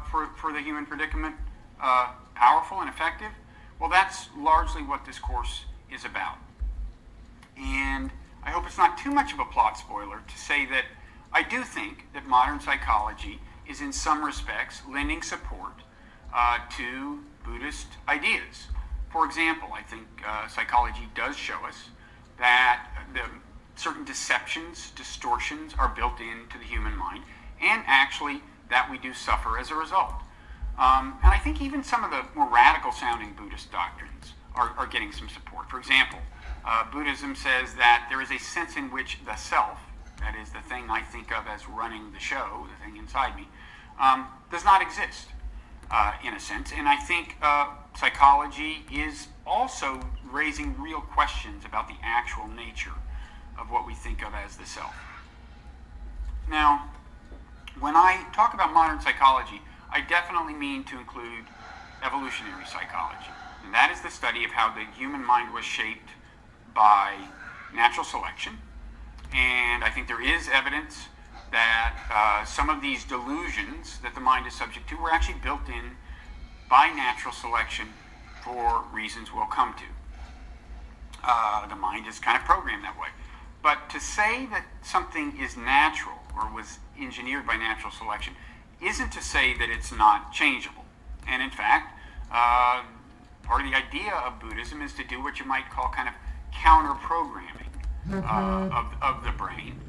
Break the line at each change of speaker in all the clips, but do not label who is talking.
for the human predicament powerful and effective? Well, that's largely what this course is about. And I hope it's not too much of a plot spoiler to say that I do think that modern psychology is in some respects lending support to Buddhist ideas. For example, I think psychology does show us that certain deceptions, distortions are built into the human mind, and actually that we do suffer as a result. And I think even some of the more radical sounding Buddhist doctrines are getting some support. For example, Buddhism says that there is a sense in which the self, that is the thing I think of as running the show, the thing inside me, does not exist in a sense. And I think psychology is also raising real questions about the actual nature of what we think of as the self. Now, when I talk about modern psychology, I definitely mean to include evolutionary psychology. And that is the study of how the human mind was shaped by natural selection. And I think there is evidence that some of these delusions that the mind is subject to were actually built in by natural selection for reasons we'll come to. The mind is kind of programmed that way. But to say that something is natural or was engineered by natural selection isn't to say that it's not changeable. And in fact, part of the idea of Buddhism is to do what you might call kind of counter-programming of the brain,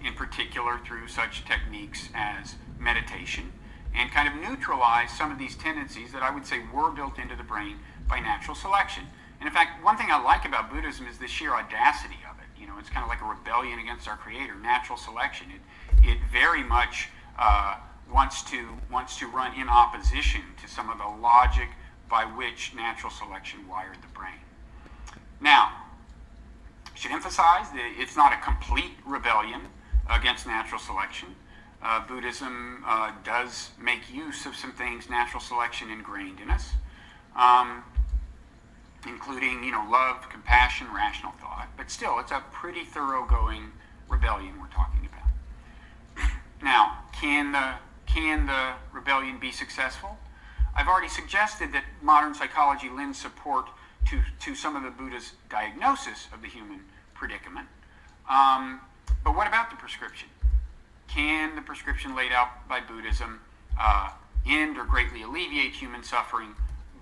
in particular through such techniques as meditation, and kind of neutralize some of these tendencies that I would say were built into the brain by natural selection. And in fact, one thing I like about Buddhism is the sheer audacity of it. You know, it's kind of like a rebellion against our creator, natural selection. It very much wants to run in opposition to some of the logic by which natural selection wired the brain. Now, I should emphasize that it's not a complete rebellion against natural selection. Buddhism does make use of some things natural selection ingrained in us, including, love, compassion, rational thought. But still, it's a pretty thoroughgoing rebellion we're talking about. Now, can the rebellion be successful? I've already suggested that modern psychology lends support to some of the Buddha's diagnosis of the human predicament. But what about the prescription? Can the prescription laid out by Buddhism end or greatly alleviate human suffering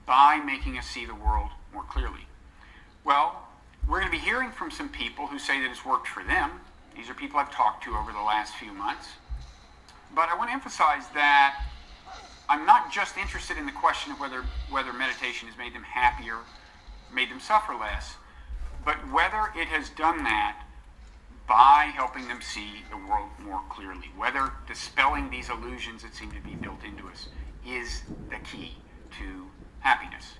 by making us see the world more clearly? Well, we're going to be hearing from some people who say that it's worked for them. These are people I've talked to over the last few months. But I want to emphasize that I'm not just interested in the question of whether meditation has made them happier, made them suffer less, but whether it has done that by helping them see the world more clearly, whether dispelling these illusions that seem to be built into us is the key to happiness.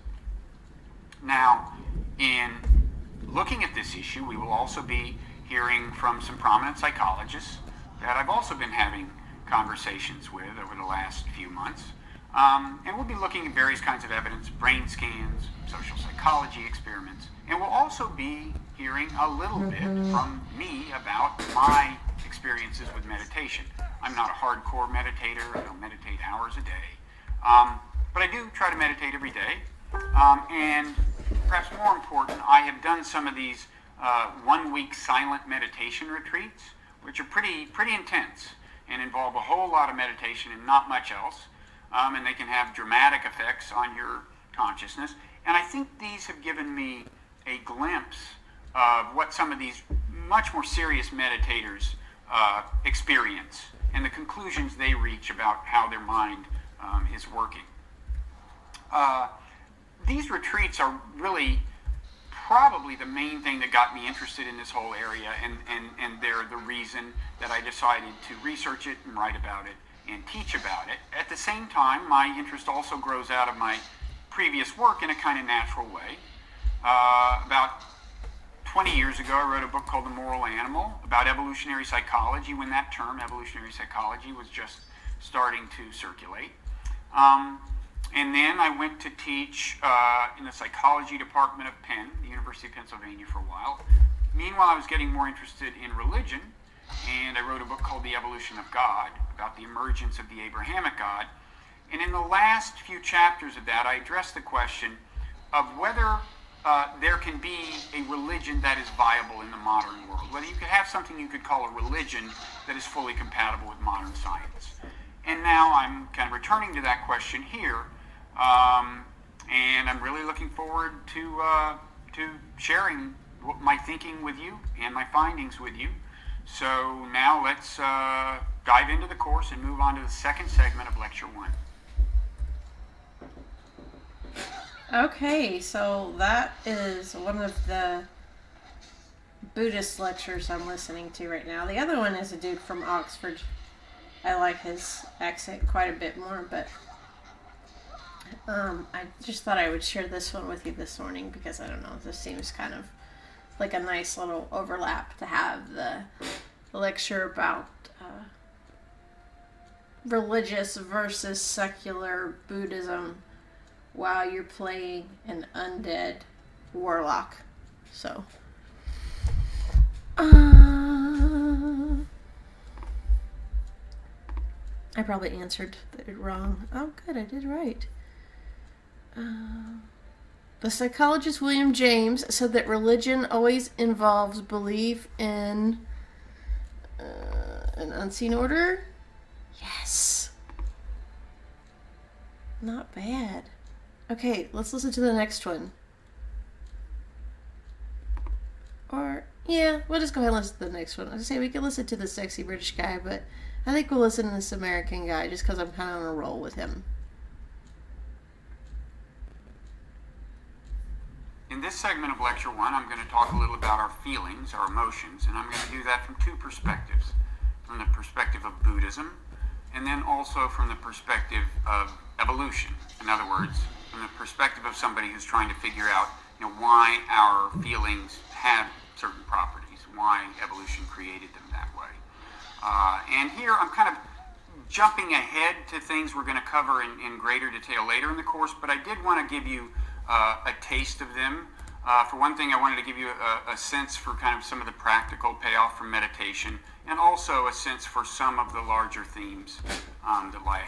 Now, in looking at this issue, we will also be hearing from some prominent psychologists that I've also been having conversations with over the last few months. And we'll be looking at various kinds of evidence, brain scans, social psychology experiments, and we'll also be hearing a little bit from me about my experiences with meditation. I'm not a hardcore meditator. I don't meditate hours a day. But I do try to meditate every day. And perhaps more important, I have done some of these 1-week silent meditation retreats, which are pretty intense and involve a whole lot of meditation and not much else. And they can have dramatic effects on your consciousness. And I think these have given me a glimpse of what some of these much more serious meditators experience and the conclusions they reach about how their mind is working. These retreats are really probably the main thing that got me interested in this whole area, and they're the reason that I decided to research it and write about it and teach about it. At the same time, my interest also grows out of my previous work in a kind of natural way. About 20 years ago, I wrote a book called The Moral Animal about evolutionary psychology, when that term, evolutionary psychology, was just starting to circulate. And then I went to teach in the psychology department of Penn, the University of Pennsylvania, for a while. Meanwhile, I was getting more interested in religion, and I wrote a book called The Evolution of God, about the emergence of the Abrahamic God. And in the last few chapters of that, I addressed the question of whether there can be a religion that is viable in the modern world, whether you could have something you could call a religion that is fully compatible with modern science. And now I'm kind of returning to that question here, and I'm really looking forward to sharing my thinking with you and my findings with you. So now let's dive into the course and move on to the second segment of Lecture 1.
Okay, so that is one of the Buddhist lectures I'm listening to right now. The other one is a dude from Oxford. I like his accent quite a bit more, but I just thought I would share this one with you this morning because, I don't know, this seems kind of like a nice little overlap to have the lecture about religious versus secular Buddhism while you're playing an undead warlock. So, I probably answered it wrong. Oh, good, I did right. The psychologist William James said that religion always involves belief in an unseen order. Yes. Not bad. Okay, let's listen to the next one. Or, yeah, we'll just go ahead and listen to the next one. I was say we could listen to the sexy British guy, but I think we'll listen to this American guy just because I'm kind of on a roll with him.
In this segment of Lecture 1, I'm going to talk a little about our feelings, our emotions, and I'm going to do that from two perspectives. From the perspective of Buddhism, and then also from the perspective of evolution. In other words, from the perspective of somebody who's trying to figure out, why our feelings have certain properties, why evolution created them that way. And here I'm kind of jumping ahead to things we're going to cover in greater detail later in the course, but I did want to give you a taste of them. For one thing, I wanted to give you a sense for kind of some of the practical payoff from meditation, and also a sense for some of the larger themes that lie